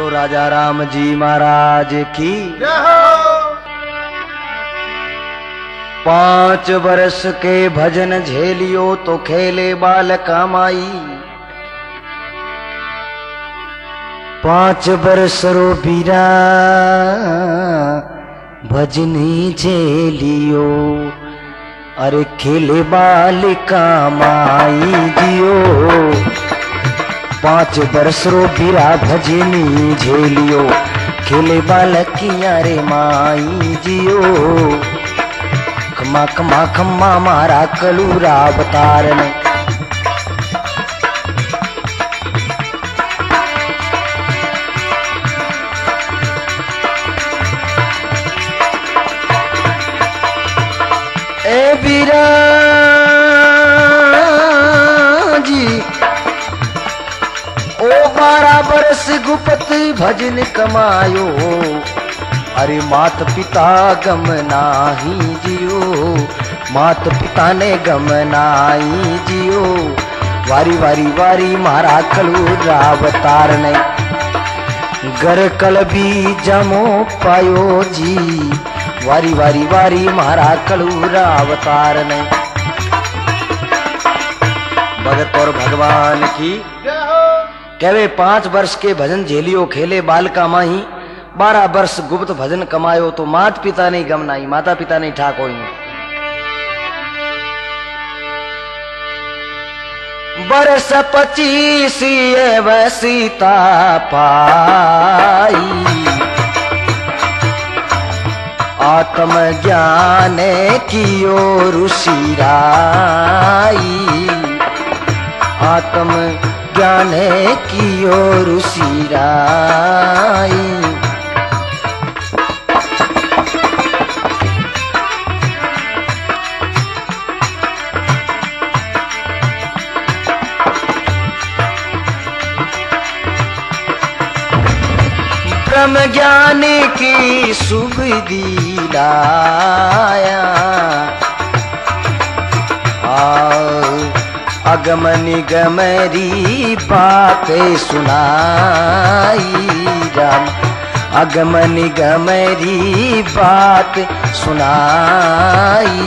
बोलो राजा राम जी महाराज की। 5 वर्ष के भजन झेलियो तो खेले बाल कामाई। 5 वर्ष रो बीरा भजनी झेलियो, अरे खेले बाल कामाई दियो। 5 वर्ष रो बीरा भजनी झेलियो, खेले बालकिया रे माई जियो। खम्मा खम्मा खम्मा मारा कलूरा अवतार ने, ए बीरा जी ओ 12 वर्ष गुप्त भजन कमायो, अरे मात पिता गम नाही जियो। मात पिता ने गम नाही जियो। वारी वारी वारी मारा कलूरा अवतार ने, घर कल भी जमो पायो जी। वारी वारी वारी मारा कलूरा अवतार ने। भगत और भगवान की कहवे 5 वर्ष के भजन झेलियो, खेले बाल का माही। 12 वर्ष गुप्त भजन कमायो तो मात पिता नहीं गम नाई, माता पिता नहीं ठाको। वर्ष 25 सीता पाई, आत्म ज्ञान कियो ऋषि राई। आत्म ज्ञान कियो ऋषि राई। ब्रह्म ज्ञान की सुविधि लाया, अगम निगम री बातें सुनाई। राम अगम निगम री बात सुनाई।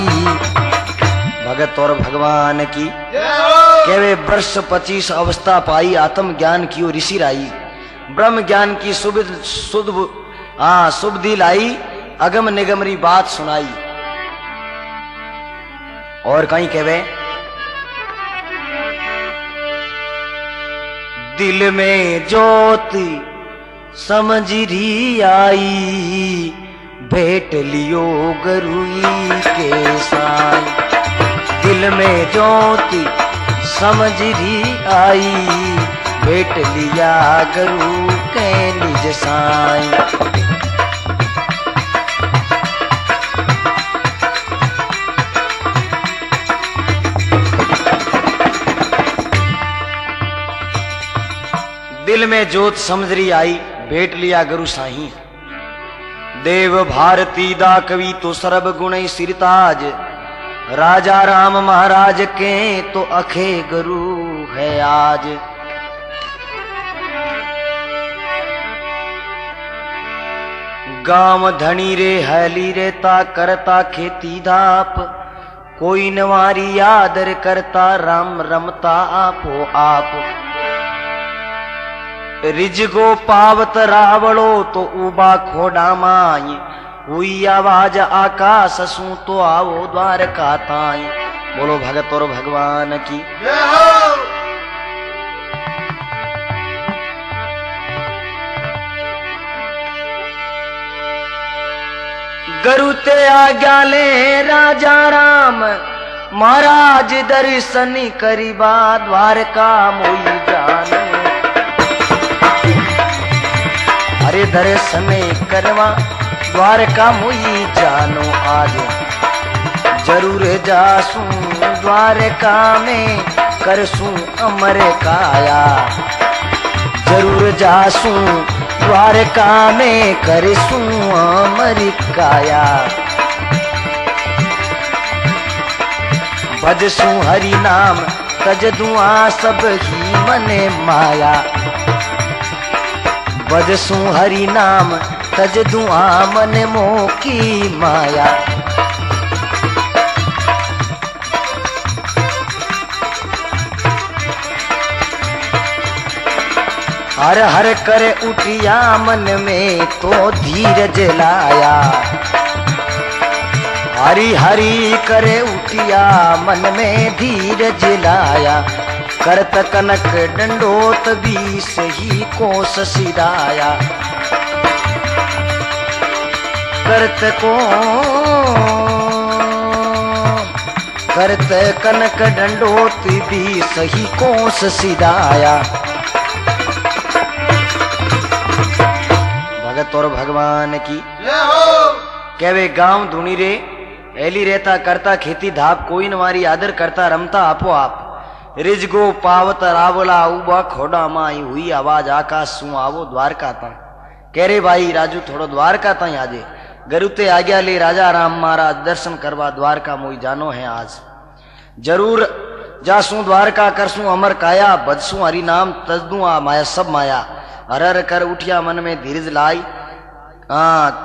भगत और भगवान की कहवे वर्ष 25 अवस्था पाई, आत्म ज्ञान की ऋषि राई। ब्रह्म ज्ञान की सुबुद्धि लाई, अगम निगमरी बात सुनाई। और कहीं कहवे दिल में ज्योति समझरी आई, भेट लियो गुरुई के साई। दिल में ज्योति समझरी आई, भेट लिया गुरु के निज साई। दिल में जोत समझरी आई, भेट लिया गुरु साई। देव भारती दा कवि तो सर्व गुण सिरताज, राजा राम महाराज के तो अखे गुरु है आज। गांव धनी रे हैली रेता, करता खेती धाप। कोई नवारी आदर करता, राम रमता आपो आप। रिजगो पावत रावड़ो तो उबा खोडा माई। हुई आवाज आकाश सू तो आओ द्वारका ताई। बोलो भगत और भगवान की। गुरु ते आज्ञा ले राजा राम, महाराज दर्शन करीबा द्वारका मोई जाने। अरे दर्शन करवा द्वारका मोई जानो, आज जरूर जासू द्वारका में करसू अमर काया। जरूर जासू द्वारका में करसू अमर काया। भजसू हरि नाम तज दुआ सब ही मने माया। बजसू हरि नाम तज दुआ मन मोह की माया। हर हर करे उठिया मन में तो धीरज लाया। हरि हरि करे उठिया मन में धीरज लाया। करत कनक डंडोत भी सही कोस सिराया। करत कनक डंडोत भी सही कोस सिराया। भगत और भगवान की कहवे गांव धुनी रे एली रहता करता खेती धाप कोई न मारी आदर करता रमता आपो आप। रिजगो पावत रावला उबा खोड़ा माई हुई आवाज आकाश सु आवो द्वारका ता। कह रे भाई राजू थोड़ो द्वारका ताई आजे। गरुते आज्ञा ले राजा राम महाराज दर्शन करवा द्वारका मोई जानो है आज। जरूर जासू द्वारका करसू अमर काया। बजसू हरि नाम तजदू आ माया सब माया। हरर कर उठिया मन में धीरज लाई।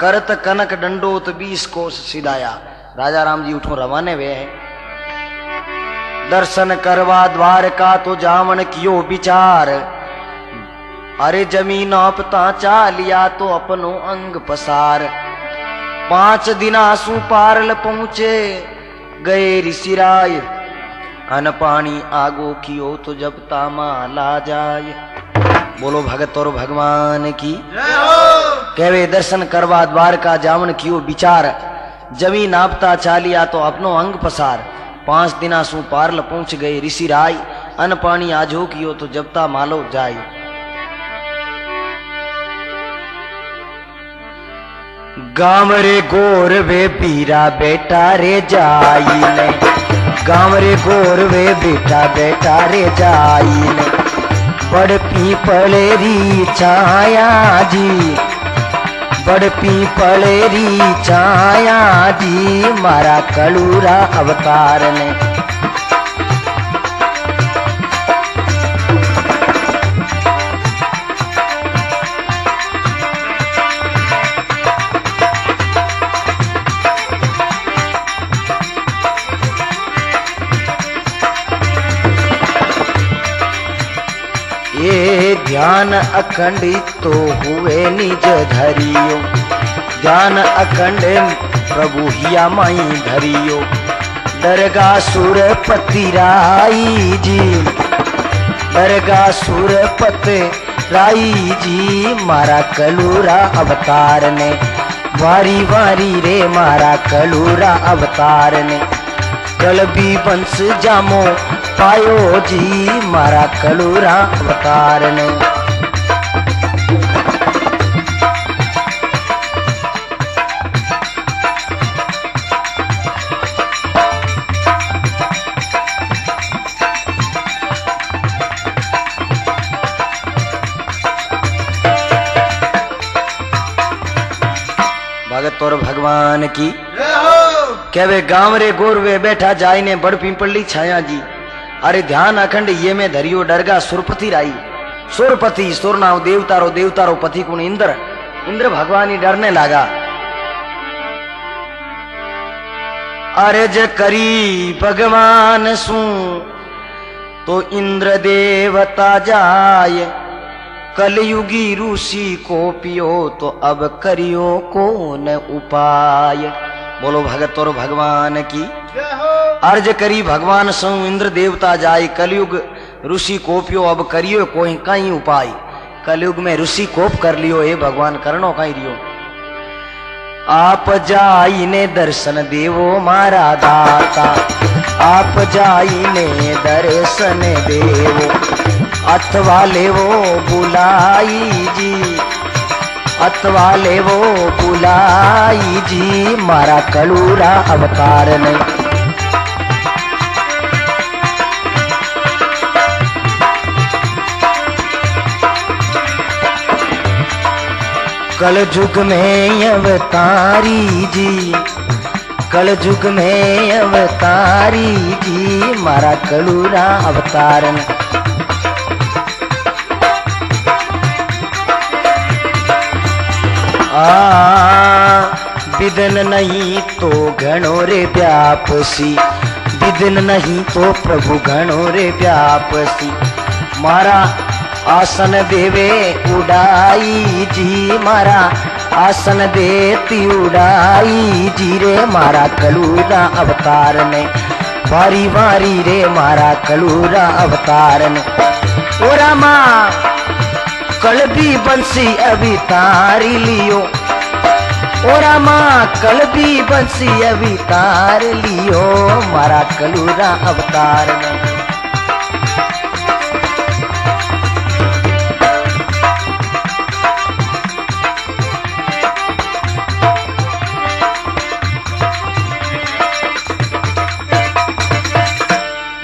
करत कनक डंडोत 20 कोस सिधाया। राजा राम जी उठो रवाने वे हैं। दर्शन करवा द्वारका तो जावन कियो विचार। अरे जमीन आपता चालिया तो अपनो अंग पसार। 5 दिना सु पारल पहुंचे गए ऋषिराय। अन पानी आगो कियो तो जब तामा ला जाए। बोलो भगत और भगवान की कहवे दर्शन करवा द्वारका जावन कियो विचार। जमी नापता चालिया तो अपनो अंग पसार। 5 दिना सु पारल पहुंच गए ऋषि राय। अन पानी आजो कियो तो जबता मालो जाय। गांव रे गोर वे पीरा बेटा रे जाई ने। गांव रे गोर वे बेटा बेटा रे जाई ने। बड़ पीपलेरी छाया जी। बड़ पीपलेरी छाया जी मारा कलूरा अवतार ने। ये ध्यान अखंडित तो हुए निज धरियो। ध्यान अखंड प्रभु हिया माई धरियो। दरगा सुरपति राई जी। दरगा सुरपति राई जी मारा कलूरा अवतार ने। वारी वारी रे मारा कलूरा अवतार ने। कल भी वंश जामो पायो जी मारा कलूरा अवतार ने। भगत और भगवान की कहवे गांव रे गोर वे बैठा जाय ने। बड़ पिंपली छाया जी। अरे ध्यान अखंड ये में धरियो डरगा सुरपति राई। सुरपति सुर नाव देवतारो देवतारो पति कुण इंद्र। इंद्र भगवान ही डरने लगा। अरे ज करी भगवान सु तो इंद्र देवता जाय। कलयुगी ऋषि को पियो तो अब करियो कौन उपाय। बोलो भगत और भगवान की अर्ज करी भगवान सु इंद्र देवता जाय। कलयुग ऋषि कोपियो अब करियो कोई कहीं उपाय। कलयुग में ऋषि कोप कर लियो हे भगवान करनो कहीं रियो। आप जाई ने दर्शन देवो मारा दाता। आप जाई ने दर्शन देवो। अथवा लेवो बुलाई जी। अथवा लेवो बुलाई जी मारा कलूरा अवतार ने। कल युग में अवतारी जी। कल युग में अवतारी जी मारा कलूरा अवतार ने। विदन नहीं तो घणो रे व्यापसी, विदन नहीं तो प्रभु घणो रे व्यापसी। मारा आसन देवे उड़ाई जी, मारा आसन देती उड़ाई जी रे, मारा कलूरा अवतार ने वारी वारी रे, मारा कलूरा अवतार ने। ओ रामा कलबी बंसी अभी तारी लियो, ओ रामा कलबी बंसी अभी तार लियो, मारा कलूरा अवतार ने।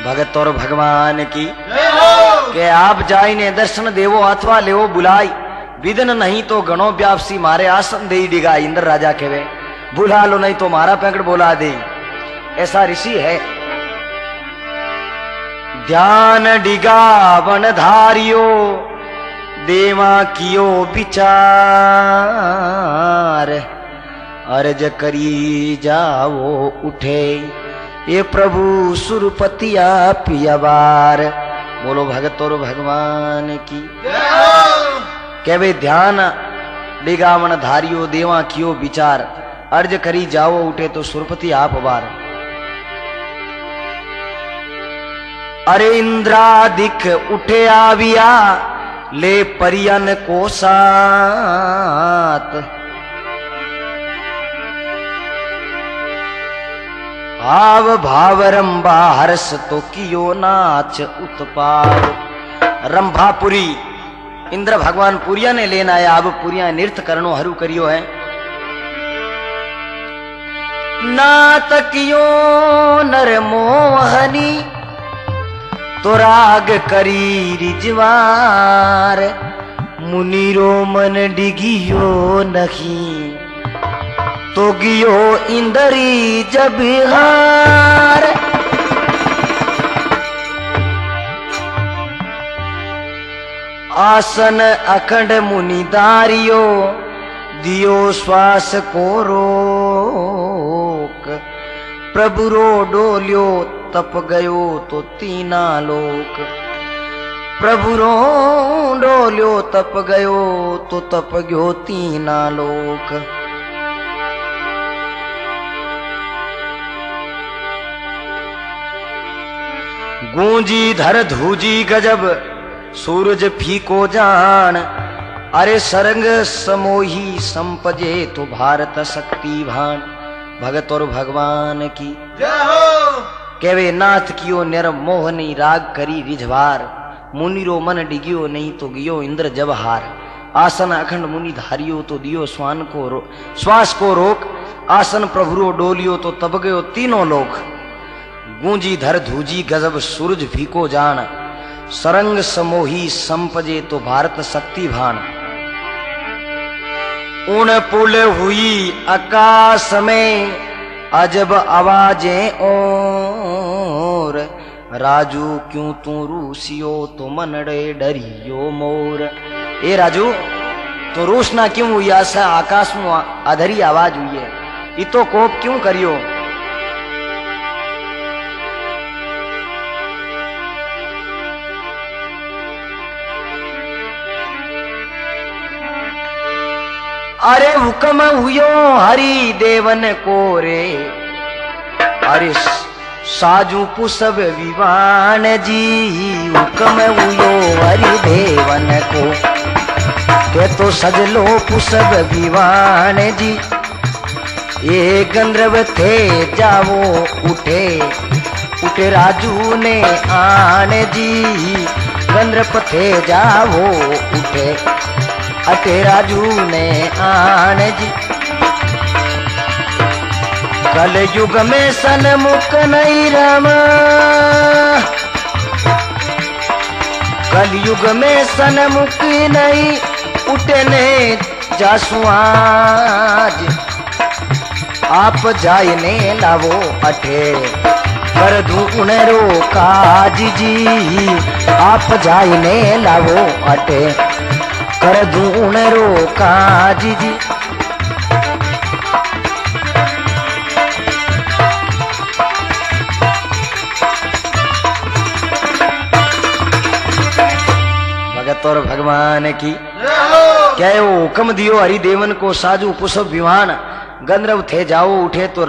भगत और भगवान की के आप जाई ने दर्शन देवो अथवा लेवो बुलाई, विदन नहीं तो गणो व्यापसी, मारे आसन दे डिगा। इंद्र राजा कहे बुला लो नहीं तो मारा पैंकड़ बोला दे। ऐसा ऋषि है। ध्यान डिगा वन धारियो, देवा कियो विचार, अर्ज करी जाओ उठे, ये प्रभु सुरपति आप अबार। बोलो भगत और भगवान की। के वे ध्यान डिगावन धारियो, देवा कियो विचार, अर्ज करी जाओ उठे तो सुरपति आप अबार। अरे इंद्रादिक उठे आविया, ले परियन को साथ, भाव भाव रंभा हर्ष तो कियो नाच उत्पाद। रंभापुरी इंद्र भगवान पुरिया ने लेना आया, अब पुरिया नृत्य करनो हरू करियो है। नात कियो नर मोहनी, तो राग करी रिजवार, मुनिरो मन डिगियो नहीं, तो गियो इंदरी जब हार। आसन अखंड मुनिदारियो, दियो श्वास को रोक, प्रभु रो डोलियो तप गयो तो तीना लोक, प्रभु रो डोलियो तप गयो तो तप गयो तीना लोक। गूंजी धर धूजी गजब, सूरज फीको जान, अरे सरंग समोही संपजे तो भारत शक्ति भान। भगत और भगवान की केवे नाथ कियो निर मोहनी, राग करी रिझवार, मुनिरो मन डिगियो नहीं तो गियो इंद्र जब हार। आसन अखंड मुनि धारियो तो दियो श्वास को रोक, आसन प्रभुरो डोलियो तो तब गयो तीनों लोक। गूंजी धर धूजी गजब सूरज फीको जान, सरंग समोही संपजे तो भारत शक्ति भान। उन पुल हुई आकाश में अजब आवाजें और, राजू क्यों तू रूसियो तो मनड़े डरियो मोर। ए राजू तो रूसना क्यों हुई, ऐसा आकाश में अधरी आवाज हुई है, इतो कोप क्यों करियो। अरे हुक्म हुयो हरि देवन को रे, अरे साजू पुसब विवान जी। हुक्म हुयो हरि देवन को, के तो सजलो पुसब विवान जी। ये गंधर्व थे जावो उठे, उठे राजू ने आन जी। गंधर्व थे जावो उठे, अटे राजू ने आन जी। कल युग में सन्मुख नहीं राम, कल युग में सन्मुख नहीं, उठने जासु आज। आप जायने लावो अठे, कर दूं उनेरो काज जी। आप जायने लावो अठे, कर दूं उनेरो काज जी। भगवान की। क्या वो हुक्म दियो हरिदेवन को साजू पुष्प विमान गंधर्व थे जाओ उठे तो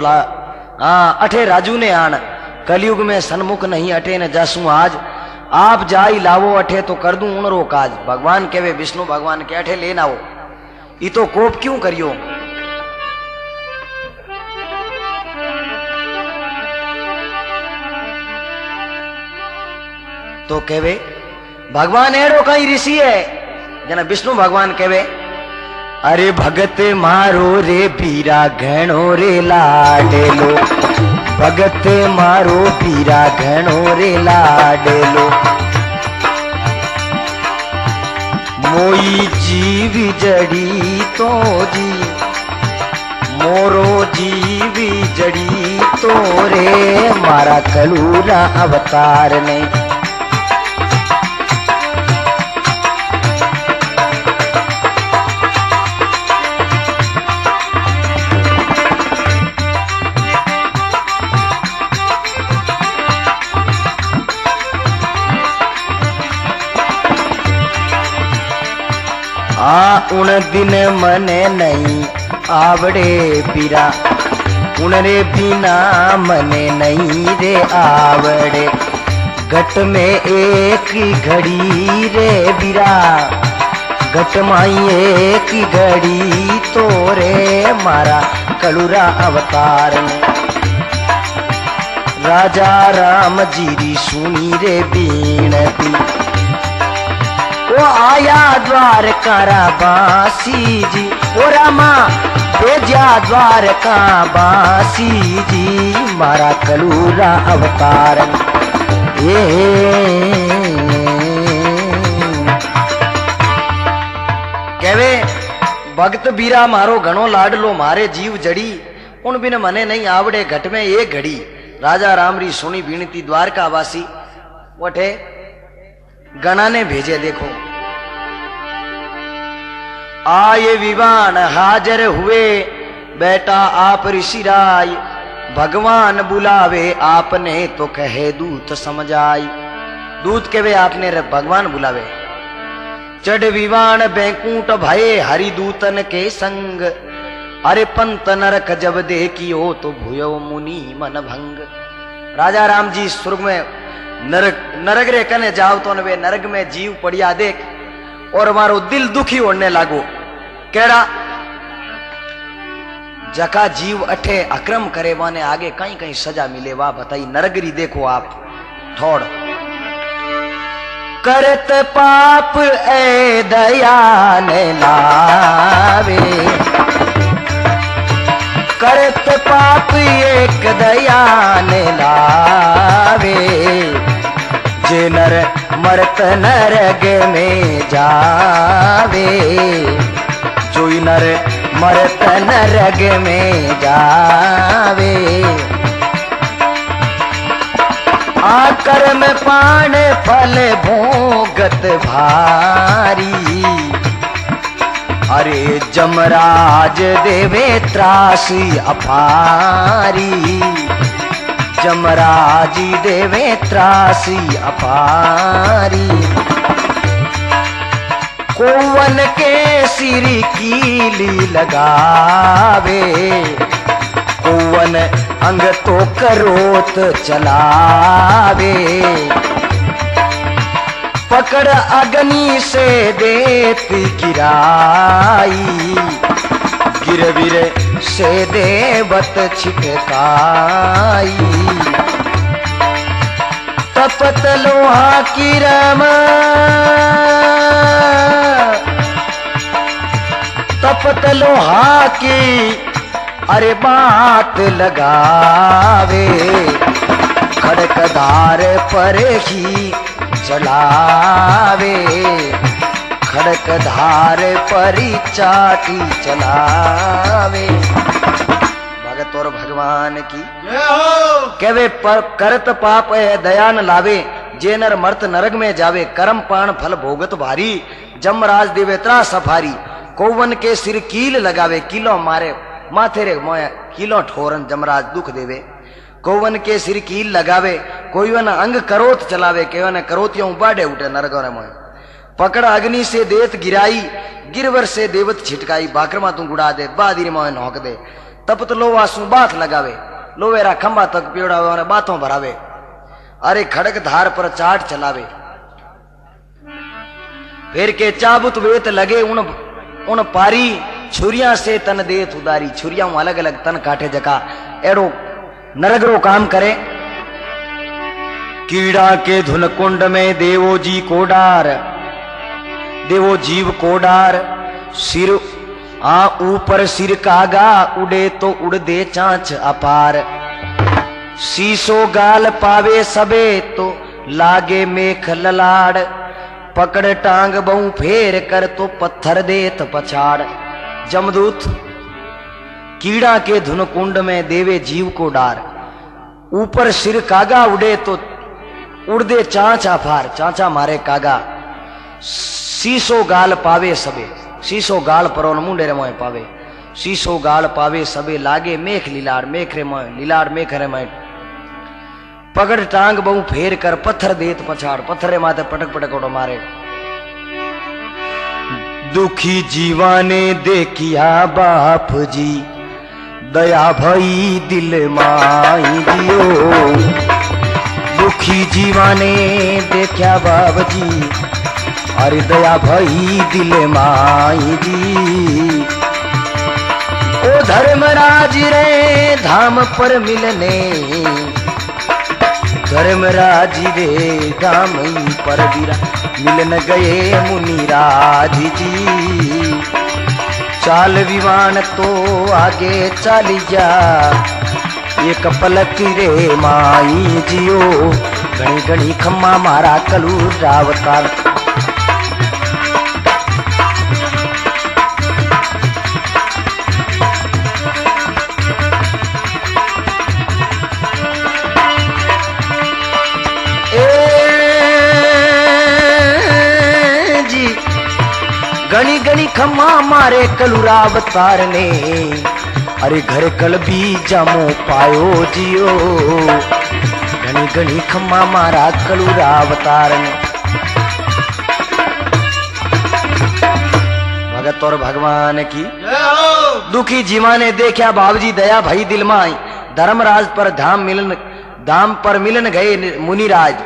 अठे राजू ने आन कलयुग में सन्मुख नहीं अठे न जासू आज आप जाई लावो अठे तो कर दूं उनरो काज। भगवान कहवे विष्णु भगवान के अठे लेना हो ई तो कोप क्यों करियो। तो कहवे भगवान एड़ो कई ऋषि है जना विष्णु भगवान कहवे अरे भगत मारो रे पीरा घणो रे लाडेलो भगत मारो पीरा घणो रे लाडेलो मोई जीवी जड़ी तो जी मोरो जीवी जड़ी तो रे मारा कलूरा अवतार ने उन दिन मने नहीं आवड़े पीरा उन रे बिना मने नहीं रे आवड़े घट में एक घड़ी रे बीरा घट माई एक घड़ी तो रे मारा कलुरा अवतार ने राजा राम जीरी सुनी रे बीनती वो आया द्वारका बासी जी ओ रामा भेजा द्वारका बासी जी मारा कलूरा अवतार कहवे भक्त बीरा मारो घणो लाडलो मारे जीव जड़ी उन बिन मने नहीं आवड़े घट में एक घड़ी। राजा राम री सुनी बीनती द्वारका वासी वठे गणा ने भेजे देखो आये विवान हाजर हुए बेटा आप ऋषिराय भगवान बुलावे आपने तो कहे दूत समझाई। दूत के वे आपने भगवान बुलावे चढ़ विवान बैंकुट भये हरिदूतन के संग अरे पंत नरक जब देखियो तो भूयो मुनि मन भंग। राजा राम जी स्वर्ग में नरक रे कने जाओ तो वे नरक में जीव पड़िया देख और मारो दिल दुखी होने लागो केड़ा जका जीव अठे अक्रम करे वाने आगे कहीं कहीं सजा मिले वाह बताई नरगरी देखो आप थोड़ करत पाप ए दया ने लावे करत पाप एक दया ने लावे जे नर मरत नरग में जावे जोई नर मरत नरग में जावे आकर में पान फल भोगत भारी अरे जमराज देवे त्रासी अपारी जमराजी देवे त्रासी अपारी कोवन के सिर कीली लगावे कोवन अंग तो करोत चलावे पकड़ अग्नि से देती गिराई गिरवीर से देवत छिटकाई तपत लोहा की रमा तपत लोहा की अरे बात लगावे खड़कदार पर ही चलावे खड़कधार पर चाटी चलावे। भगत और भगवान की कहवे पर करत पाप है दया न लावे जे नर मर्त नरग में जावे कर्म पान फल भोगत भारी जमराज देवे त्रा सफारी कौवन के सिर कील लगावे किलो मारे माथे रे मोया किलो ठोरन जमराज दुख देवे कौवन के सिर कील लगावे कोई अंग करोत चलावे केवन करोतियों बाडे उठे नरगो रे मोय पकड़ अग्नि से देत गिराई, गिरवर से देवत छिटकाई, बाकरमा तू गुड़ा दे, बादीर मोह नौक दे, तपत लोवासू बात लगावे, लोवेरा खंबा तक पेड़ा हुआ बातों भरावे, अरे खड़क धार पर चाट चलावे, फिर के चाबुत वेत लगे उन पारी, छुरिया से तन देत उदारी, छुरिया अलग अलग तन काटे जका एड़ो नरगरो काम करे। कीड़ा के धुन कुंड में देवो जी को डार, देवो जीव को डार, सिर ऊपर सिर कागा, उड़े तो उड़ दे चांच अपार, शीशो गाल पावे सबे तो लागे मेख ललाड़, पकड़ टांग बहु फेर कर तो पत्थर देत पछाड़। जमदूत कीड़ा के धुन कुंड में देवे जीव को डार, ऊपर सिर कागा, उड़े तो उड़ दे चांचा फार, चांचा मारे कागा, शीशो गाल पावे सबे, शीशो गाल परोन मुंडे रे मोय पावे, शीशो गाल पावे सबे लागे मेख लीलाड़, मेख रे मोय लीलाड़ मेख रे मोय, पकड़ टांग बहु फेर कर पत्थर देत पछाड़, पत्थरे माथे पटक पटक ओटो मारे। दुखी जीवाने देखिया बाप जी, दया भई दिल माई जियो, दुखी जीवाने देखिया बाप जी, अरे दया भई दिल माई जी। ओ धर्मराज रे धाम पर मिलने, धर्मराज रे धाम पर वीरा मिलन गए मुनिराज जी। चाल विमान तो आगे चली जा, एक पलक रे माई जियो, घणी घणी खम्मा मारा कलू रावतार। गणी गणी खम्मा मारे कलुराव तारने, अरे घर कल भी जामो पायो जियो, गणी गणी खम्मा मारा कलुराव तारने। भगत और भगवान की दुखी जीवा ने देखा बाबूजी दया भई दिल माई, धर्मराज पर धाम पर मिलन गए मुनिराज।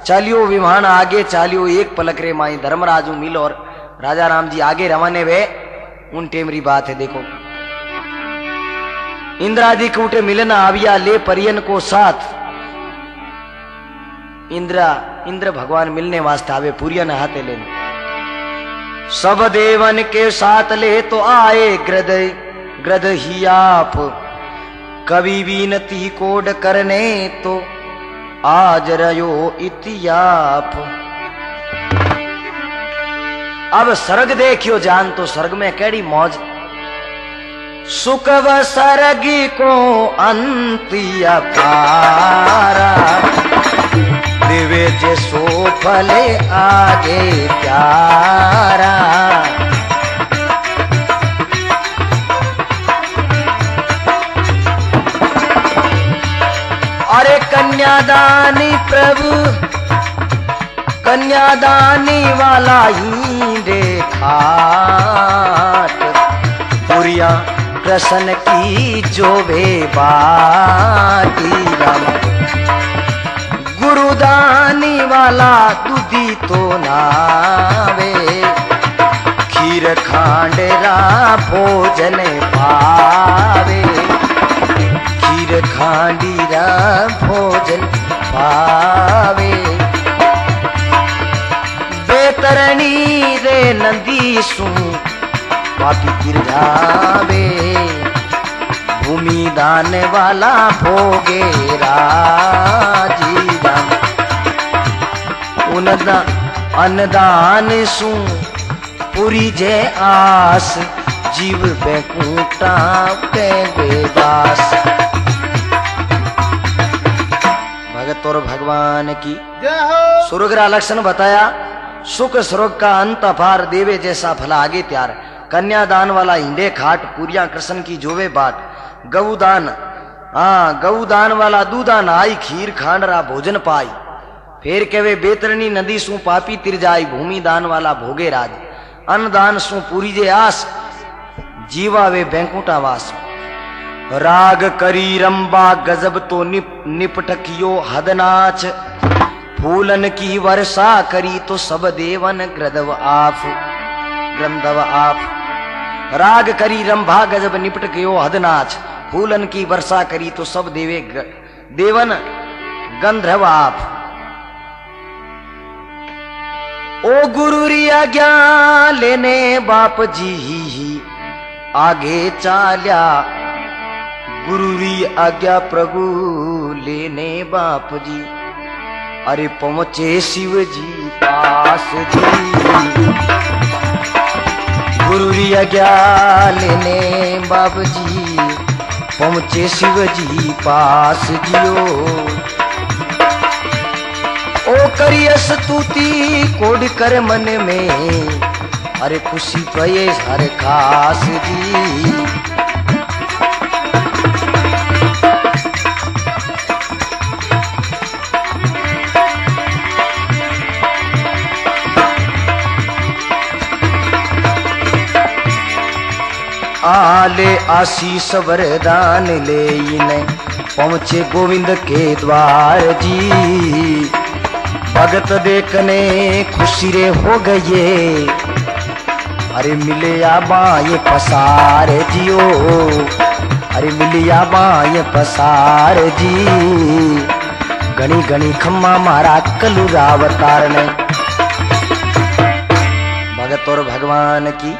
चालियो विमान आगे चालियो एक पलक रे माई, धर्मराजू मिल और राजा राम जी आगे रवाने वे। उन टेमरी बात है देखो, इंद्रादि कूटे मिलना आविया ले परियन को साथ, इंद्र भगवान मिलने वास्ते आवे पुरियन हाथे लेने, सब देवन के साथ ले तो आए ग्रद ही आप, कवि विनती कोड करने तो आज रयो इतियाप। अब स्वर्ग देखियो जान तो स्वर्ग में केड़ी मौज, सुख व स्वर्ग को अंतिया पारा, देवे जे सो फले आगे प्यारा। अरे कन्यादानी प्रभु, कन्यादानी वाला ही देखा, पुरिया कृष्ण की जो वे बाटी राम, गुरुदानी वाला दूधी तो नावे, खीर खांडरा भोजन पावे, खीर खांडीरा भोजन पावे। बेतरणी रे नंदीसु पापी गिर जावे, भूमि दान वाला भोगे राजी राम, अन्नदान सु पूरी जे आस, जीव बैकुंठा पे बेदास। भगत और भगवान की स्वर्ग का लक्षण बताया, सुख स्वर्ग का अंत अपार, देवे जैसा भला आगे त्यार, कन्यादान वाला हिंडे खाट, पुरिया कृष्ण की जोवे बाट, गौदान गौदान वाला दूदान आई, खीर खांडरा भोजन पाई, फेर कहवे बेतरनी नदी सु पापी तिर जाय, भूमि दान वाला भोगे राज, अन्नदान सु पूरी जे आस, जीवा वे बैंकुटा वास। राग करी रंबा गजब तो निपटकियो हदनाच, फूलन की वर्षा करी तो सब देवन ग्रदव आप, ग्रंथव आप। राग करी रंभा गजब निपटकियो हदनाच, फूलन की वर्षा करी तो सब देवन गंधर्व आप। ओ गुरु री आज्ञा लेने बाप जी आगे चाल्या, गुरु री आज्ञा प्रभु लेने बाप जी, अरे पहुंचे शिव जी पास जी। गुरु री आज्ञा लेने बाप जी, पहुंचे शिव जी पास जियो। ओ करिय स्तुति कोड कर मन में, अरे खुशी पये हर खास जी। आले आशीष वरदान ले इन्हें, पहुंचे गोविंद के द्वार जी। भगत देखने खुशी रे हो गए, अरे मिले या बाए पसार जियो, अरे मिले या बाए पसार जी। घनी घनी खम्मा मारा कलुरावतार ने, भगत और भगवान की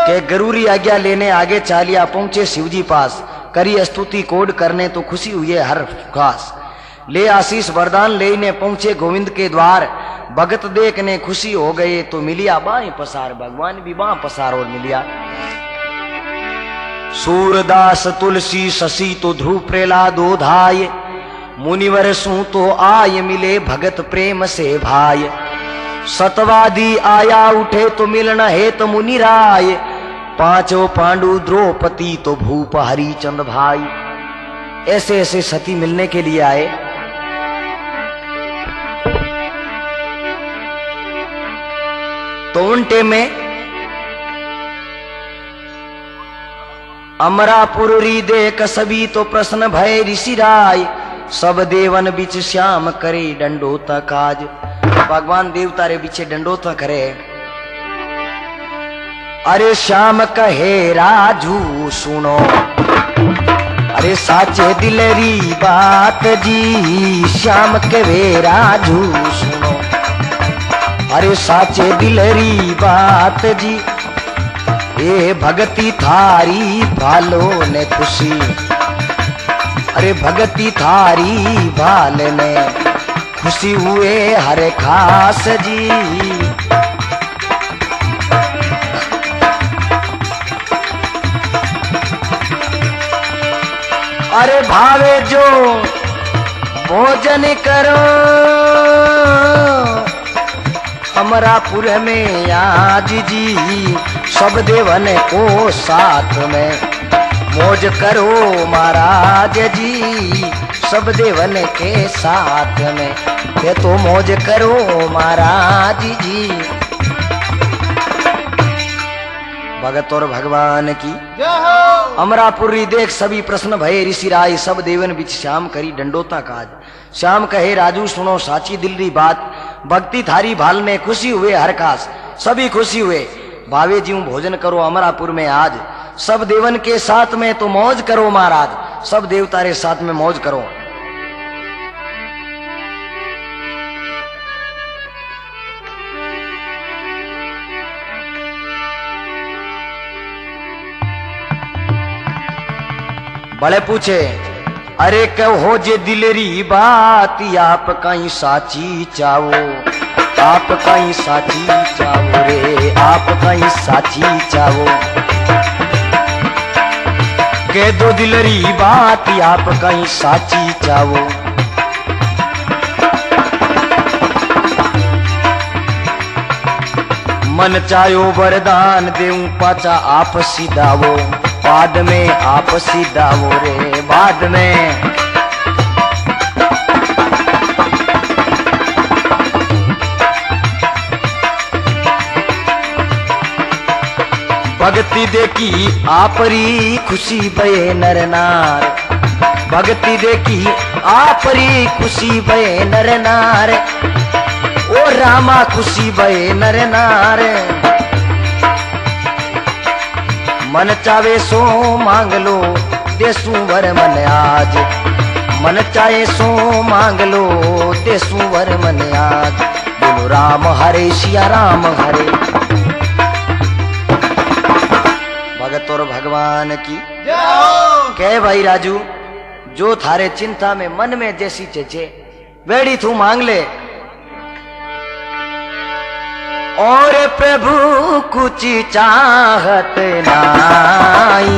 के गरूरी आज्ञा लेने आगे चालिया, पहुंचे शिवजी पास, करी स्तुति कोड करने तो खुशी हुई है हर खास। ले आशीष वरदान लेने पहुंचे गोविंद के द्वार, भगत देखने खुशी हो गए तो मिलिया बाएं पसार, भगवान भी बां पसार और मिलिया। सूरदास तुलसी शशि तो ध्रुव प्रहलादो धाय, मुनिवर सू तो आय मिले भगत प्रेम से भाय। सतवादी आया उठे तो मिलना है तो मुनि राय, पांचों पांडु द्रौपदी तो भूप हरिचंद भाई। ऐसे ऐसे सती मिलने के लिए आए। तो उनटे में अमरापुर री देख सभी तो प्रश्न भय ऋषि राय, सब देवन बिच श्याम करे दंडोता काज। भगवान देवता रे बीचे दंडोता करे। अरे श्याम कहे राजू सुनो, अरे साचे दिलरी बात जी। श्याम कहे राजू सुनो, अरे साचे दिलरी बात जी। ये भगती थारी भालो ने खुशी, अरे भगती थारी भाल ने खुशी हुए हरे खास जी। अरे भावे जो भोजन करो अमरापुर में आज जी। सब देवन को साथ में मौज करो महाराज जी। सब देवन के साथ में ये तो मौज करो महाराज जी। भगत और भगवान की अमरापुरी देख सभी प्रश्न भये ऋषि राय। सब देवन बिच श्याम करी दंडोता काज। श्याम कहे राजू सुनो साची दिल री बात। भक्ति थारी भाल में खुशी हुए हर खास। सभी खुशी हुए भावे जी भोजन करो अमरापुर में आज। सब देवन के साथ में तो मौज करो महाराज। सब देवता रे साथ में मौज करो। बड़े पूछे अरे कहो जे दिलरी बात आप कहीं साची चाहो। आप कहीं साची चाहो रे आप कहीं साची चाहो। कह दो दिलरी बात आप कहीं साची चाहो। मन चायो वरदान देऊं पाचा आप सीधावो। बाद में आप सीधावो रे बाद में। भक्ति देखी आपरी खुशी भये नर नार, भक्ति देखी आपरी खुशी भये नर नार, ओ रामा खुशी भये नर नार। मन चावे सो मांग लो देसू वर मन आज, मन चाहे सो मांग लो देसू वर मन आज। बोलो राम हरे सिया राम हरे। भगत और भगवान की कह भाई राजू, जो थारे चिंता में मन में जैसी चेचे वेड़ी तू मांग ले, और प्रभु कुछ चाहत नाई,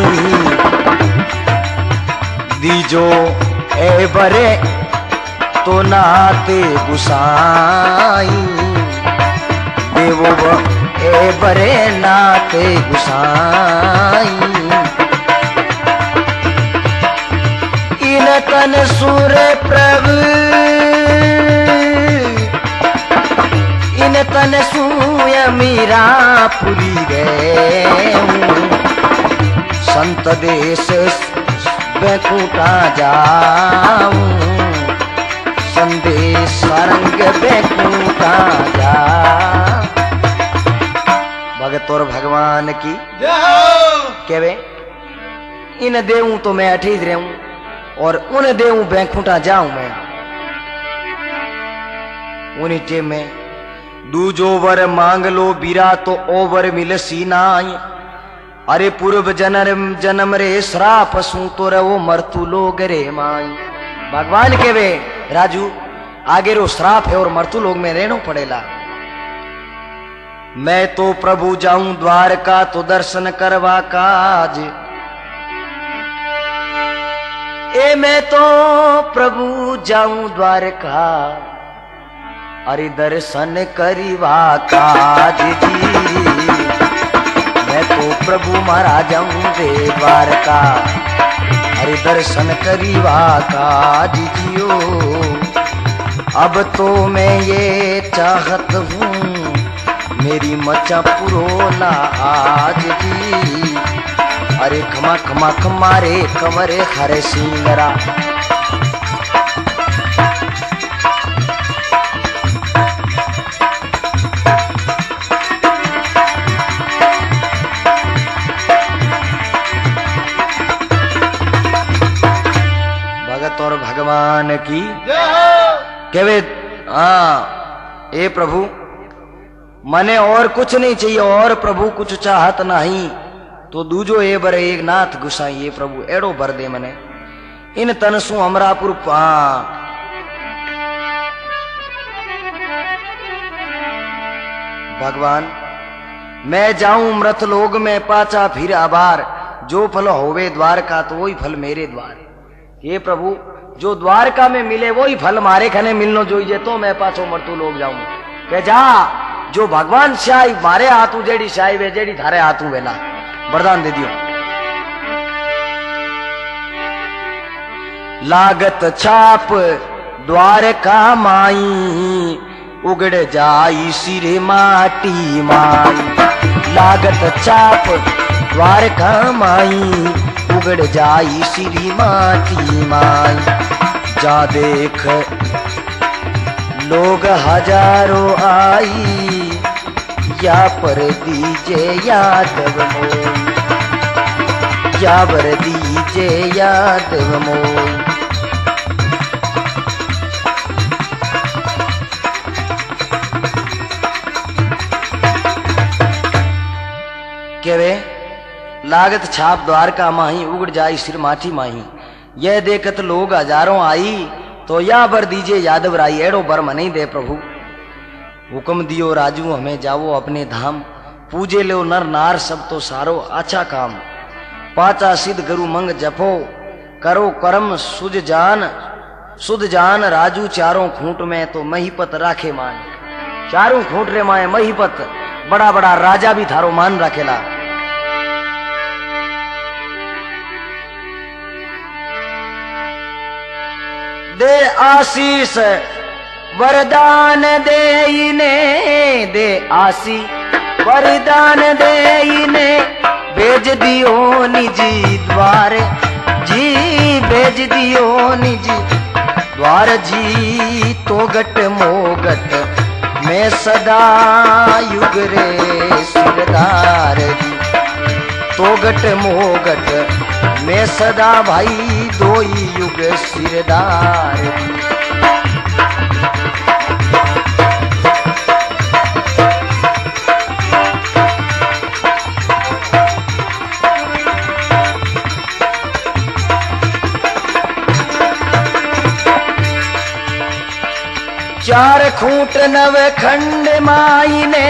दीजो ए बरे तो नाते गुसाई, देवो ए बरे नाते गुसाई। इन तन सुर प्रभु, इन तन सूय मीरा पुरी गए, संत देश बैकुंठा जाऊं, संदेश सारंग बैकुंठा जा। भगत और भगवान की केवे इन देऊं तो मैं अठीज रहूं, और उन देऊं बैकुंठा जाऊं मैं। उन्हीं टेम में दूजो वर मांग लो बीरा तो ओवर मिल सीनाई, अरे पूर्व जन्म जन्म रे श्राप सू तो रहो मरतु लोग रे माई। भगवान के वे राजू आगे रो श्राप है और मरतु लोग में रहना पड़ेला। मैं तो प्रभु जाऊं द्वारका तो दर्शन करवा काज, ए मैं तो प्रभु जाऊं द्वारका, अरे दर्शन करीवा काज जी। मैं तो प्रभु मारा जाऊं दे द्वारका, अरे दर्शन करीवा काज जियो। अब तो मैं ये चाहत हूँ मेरी मचा पुरो ना आज जी, अरे खमा खमा खमारे कमरे हरे सिंगरा। भगत और भगवान की केवे ए प्रभु मने और कुछ नहीं चाहिए, और प्रभु कुछ चाहत नहीं तो दूजो ए बर एक नाथ गुसाई। ये प्रभु एड़ो भर दे मने इन तनसु अमरापुर भगवान मैं जाऊं मृत लोग में पाचा फिर आबार, जो फल होवे द्वारका तो वही फल मेरे द्वार। ये प्रभु जो द्वारका में मिले वही फल मारे खने मिलनो जोइए, तो मैं पाछो मरतू लोग जाऊं। कह जा जो भगवान शाही मारे हाथू जेड़ी शाही वे जेड़ी थारे हाथू वेला वरदान दे दियो। लागत छाप द्वारका माई, उगड़ जाई सिरे माटी माई। लागत छाप द्वारका माई, उगड़ जाई सिरी माटी माई। जा देख लोग हजारों आई, या पर दीजे यादव मोई, या पर दीजे यादव मोई। केवे लागत छाप द्वारका माही, उगड़ जाई सिर माठी माही। यह देखत लोग हजारों आई, तो या बर दीजे यादव राई। एड़ो बर मनी दे प्रभु, हुक्म दियो राजू हमें जावो अपने धाम। पूजे लो नर नार सब तो सारो अच्छा काम। पाचा सिद्ध गुरु मंग जपो, करो कर्म सुध जान राजू। चारों खूंट में तो महीपत राखे मान। चारों खूंट रे माए महीपत, बड़ा बड़ा राजा भी थारो मान राखेला। दे आशीष वरदान दे आसी वरदान दे दियो निज द्वार जी, तो गट मोगट मैं सदा युग रे सिरदार जी। तो गट मोगट मैं सदा भाई दोई युग सिरदार जी। चार खूंट नव खंड माई ने,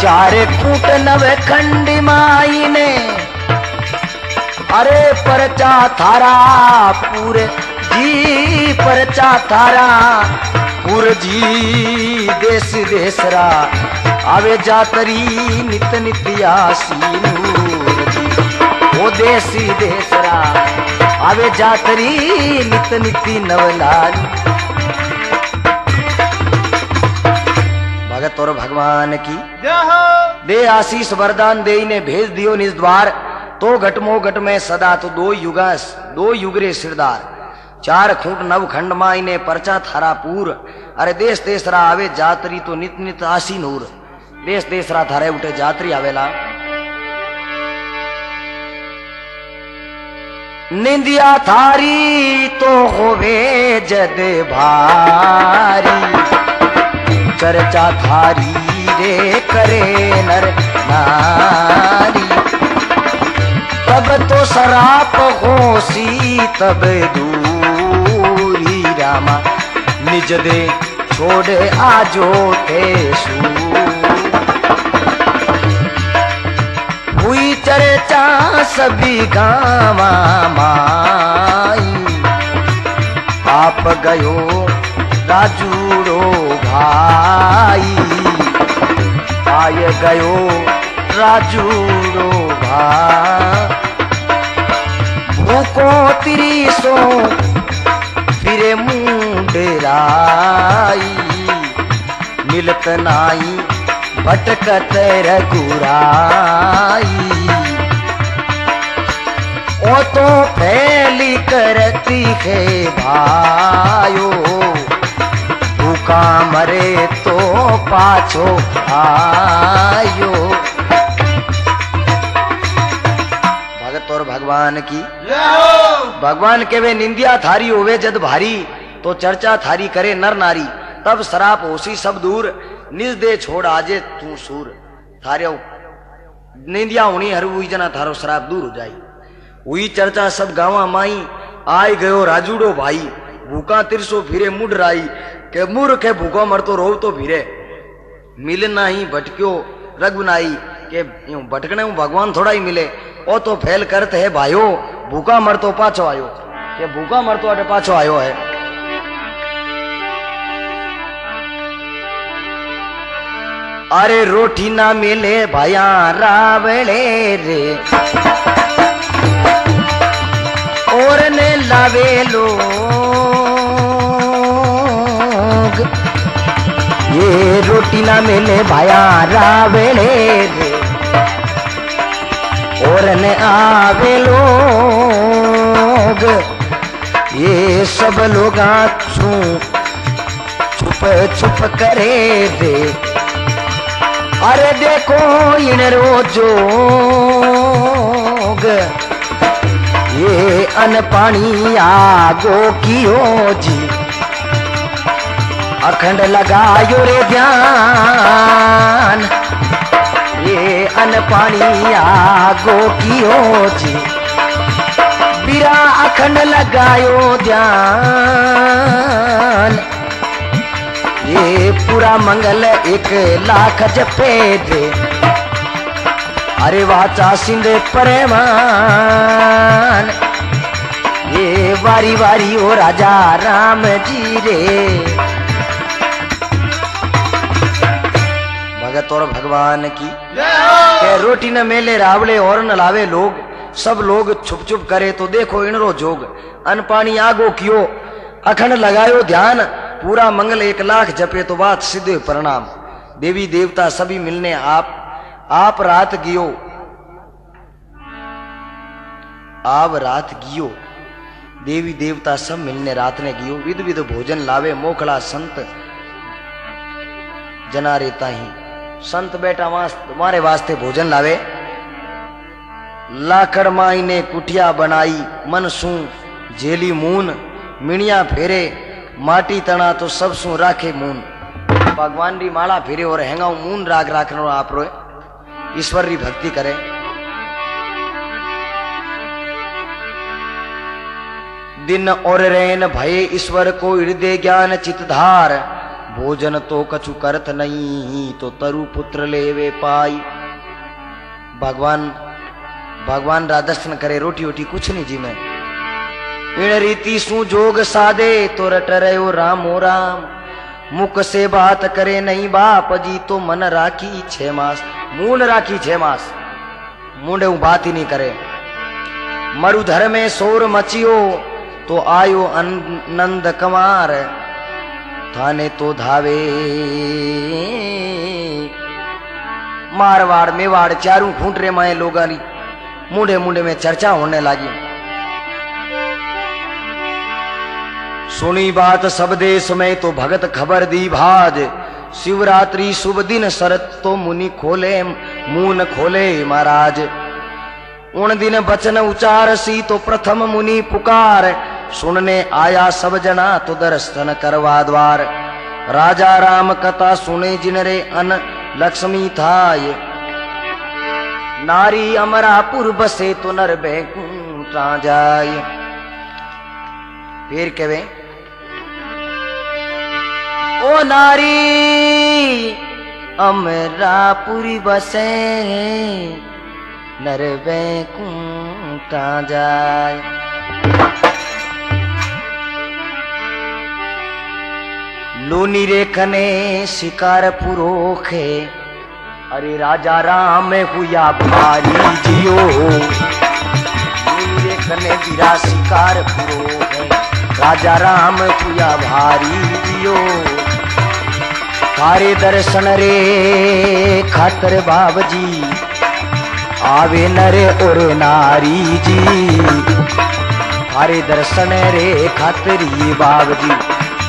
चार खूंट नव खंड माई ने, अरे परचा थारा पूरे जी, परचा थारा पूर जी। देश देसरा आवे जातरी नित नित्यासी नूर जी। वो देसी देसरा आवे जातरी नित नित्य नवलाल। भगत और भगवान की दे आशीष वरदान दे ने भेज दियो निज द्वार। तो घटमो घट में सदा तो दो युगरे सिरदार। चार खूंट नव खंड माई ने परचा थारा पूर। अरे देश देसरा आवे जातरी तो नित नित आसी नूर। देश देसरा थारे उठे जातरी आवेला। निंदिया थारी तो होवे जद भारी, चर्चा थारी रे करे नर नारी। तब तो सराप होसी तब दूरी रामा, निज दे छोड़े आजो थे सू। हुई चर्चा सभी गावा माई, आप गयो राजूड़ो भाई। आय गयो राजूड़ो भाई। भूको तिरीसो फिरे मुंडराई, मिलत नाई भटकत रघुराई। ओ तो फैली करती है भायो, भूखा मरे तो पाछो आयो। भगत और भगवान की भगवान के वे निंदिया थारी होवे जद भारी, तो चर्चा थारी करे नर नारी। तब सराप होसी सब दूर, निज दे छोड़ आजे तू सूर। थारे निंदिया होनी हर हुई जना थारो सराप दूर हो जाई। हुई चर्चा सब गावा माई, आय गयो राजूड़ो भाई। भूखा तिरसो फिरे मुड राई, के मूर्ख है भूखो मरतो रोव तो फिरे। मिल नाही भटक्यो रघुनाई, के यूं भटकने भगवान थोड़ा ही मिले। ओ तो फैल करत है भाइयो, भूखा मरतो पाछो आयो। के भूखा मरतो अटे पाछो आयो है। अरे रोटी ना मिले भाया रावले रे, और ने लावे लोग। ये रोटी ना मिले भाया रावले रे, और ने आवे लोग। ये सब लोग छुप छुप करे रे। अरे देखो इन रोजोग, ये अन पानी आगो कियो जी। अखंड लगायो रे ध्यान, ये अन पानी आगो कियो जी। बिरा अखंड लगायो ध्यान, ये पूरा मंगल 1,00,000 जपे दे। अरे वाचा सिंधे परेमान, ये वारी वारी ओ राजा राम जी रे। भगत और भगवान की के रोटी न मेले रावले और न लावे लोग। सब लोग छुप छुप करे तो देखो इनरो जोग। अन पानी आगो कियो अखंड लगायो ध्यान, पूरा मंगल 1,00,000 जपे तो बात सिद्धे परिणाम। देवी देवता सभी मिलने आप रात गियो, आप रात गियो। देवी देवता सब मिलने रात ने गियो विध विध भोजन लावे मोखला संत जना रेता ही संत बेटा तुम्हारे वास्ते भोजन लावे। लाकड़ माई ने कुटिया बनाई मन सू जेली मून मिणिया फेरे माटी तना तो सब सू राखे मून। भगवान री माला फेरे और हैंगाऊ मून राग राखनो आप रोए ईश्वर री भक्ति करे। दिन और रैन भये ईश्वर को हृदय ज्ञान चितधार भोजन तो कछु करत नहीं तो तरु पुत्र लेवे पाई। भगवान रा दर्शन करे रोटी वोटी कुछ नहीं जी में इन रीति सु जोग सादे तो रट रहो रामो राम मुख से बात करे नहीं बाप जी तो मन राखी 6 मास मून राखी 6 मास मुंडे बात ही नहीं करे। मरुधर में शोर मचियो तो आयो नंद कुमार थाने तो धावे। मारवाड़ मेवाड़ चारों खूंटरे माए लोगानी मुंडे मुंडे में चर्चा होने लगी। सुनी बात सब देश में तो भगत खबर दी भाज शिवरात्रि शुभ दिन शरत तो मुनि खोले मून खोले महाराज। उन दिन बचन उचार सी तो प्रथम मुनि पुकार सुनने आया सब जना तो दर्शन करवा द्वार। राजा राम कथा सुने जिनरे अन लक्ष्मी थाय नारी अमरापुर बसे तो नर बैकुंठा जाय। फिर कहे ओ नारी अमरापुरी बसे नर बैकुंठा जाय। लोनी रे कने शिकार पुरोखे अरे राजा राम हुआ भारी जियो। लोनी रे कने वीरा शिकार पुरोखे राजा राम हुआ भारी जियो। थारे दर्शन रे खातर बाबजी आवे नर और नारी जी। थारे दर्शन रे खातर ये बाबजी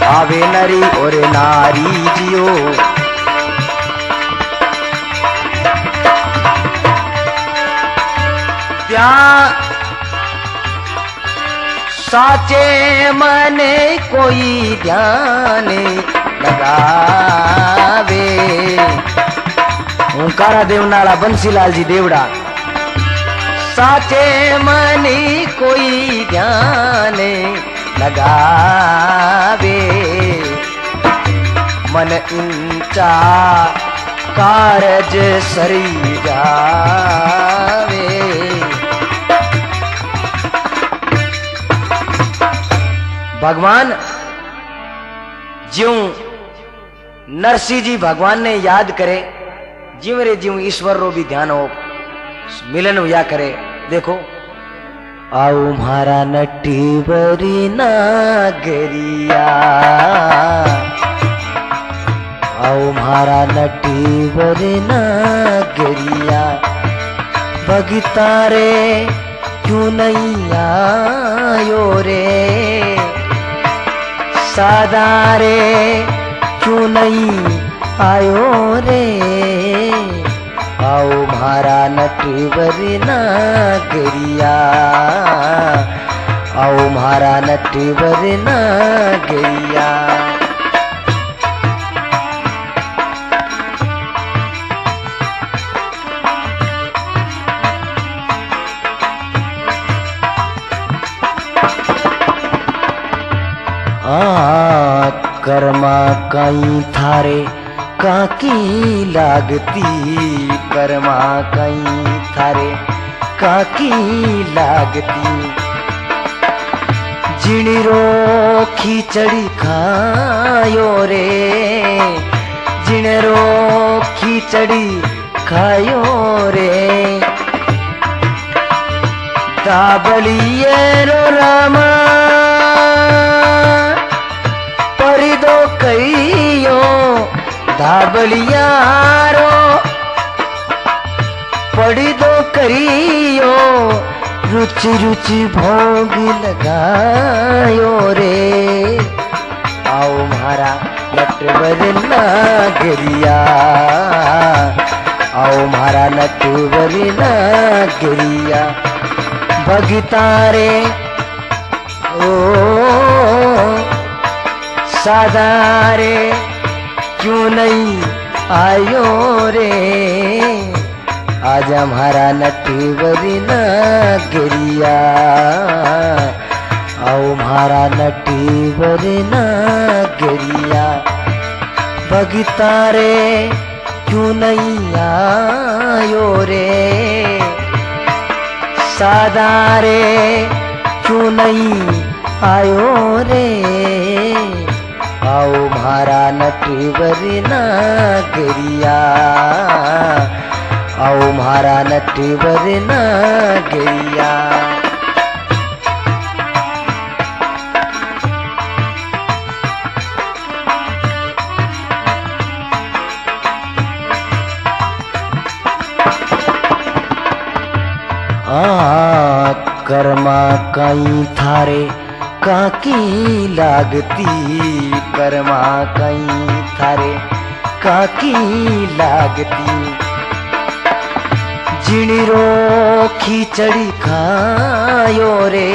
आवे नरी और नारी जियो। त्या साचे मने कोई ध्यान लगावे। ओंकारा देवनाला बंसीलाल जी देवड़ा साचे मनी कोई ध्यान लगावे। मन ऊंचा कारज सरी जावे। भगवान ज्यों नरसिंह जी भगवान ने याद करे ज्यों रे ज्यों ईश्वर रो भी ध्यान हो मिलन हुआ करे। देखो आओ म्हारा नटीवरी नागरिया आओ म्हारा नटीवरी नागरिया भगता रे क्यों नहीं आयो रे सादा रे क्यों नहीं आयो रे। आओ म्हारा नटवरी नागरिया आओ म्हारा नटवरी नागरिया। कर्मा कई थारे काकी लागती कर्मा कई थारे काकी लागती। जिणरो खिचड़ी खायो रे जिणरो खिचड़ी खायो रे। दाबलिए रो रामा परिदो कहियो धाबलियारो पड़ी दो करियो रुचि रुचि भोग लगायो रे। आओ म्हारा नटवर नागरिया, आओ म्हारा नटवर नागरिया। भगता रे ओ सादा रे क्यों नहीं आयो रे। आज हमारा नटवर नागरिया, आओ हमारा नटवर नागरिया। भगता रे क्यों नहीं आयो रे, सादा रे क्यों नहीं आयो रे। आओ म्हारा नटवर नागरिया, आओ म्हारा नटवर नागरिया। कर्मा कई थारे काकी लागती, कर्मा कई थारे काकी लागती। जिणरो खिचड़ी खायो रे,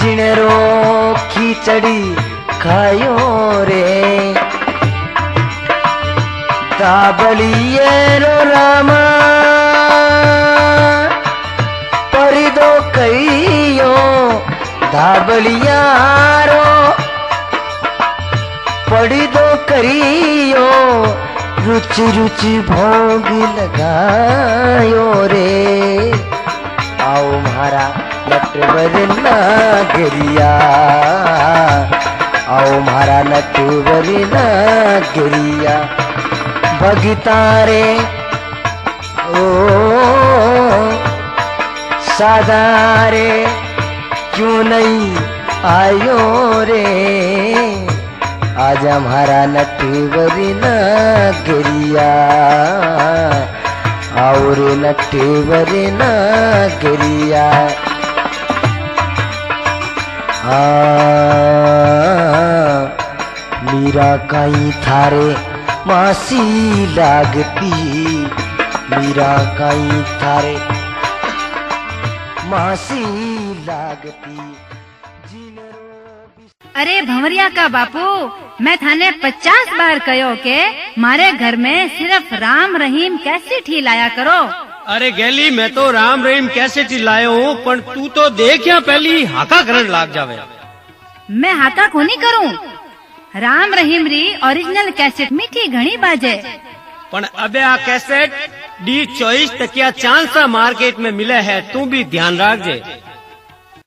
जिणरो खिचड़ी खायो रे। दाबलिए रो रामा परिदो कईयो, धाबलियारो पड़ी दो करियो। रुचि रुचि भोग लगायो रे। आओ म्हारा नटवर नागरिया, आओ म्हारा नटवर नागरिया। भगता रे ओ सादा रे क्यों नहीं आयो रे। आज हमारा नटवर नागरिया, और नटवर नागरिया। मीरा कई थारे मासी लागती, मीरा कई थारे मासी लागती। अरे भंवरिया का बापू, मैं थाने 50 बार कहो के मारे घर में सिर्फ राम रहीम कैसेट ही लाया करो। अरे गैली मैं तो राम रहीम कैसेट ही लायो हूँ, पर तू तो देख या पहली हाका करन लाग जावे। मैं हाका को नहीं करूँ। राम रहीम री ओरिजिनल कैसेट मीठी घनी बाजे। पण अबे आ कैसेट डी 24 तकिया चांद सा मार्केट में मिले है, तू भी ध्यान रख जे।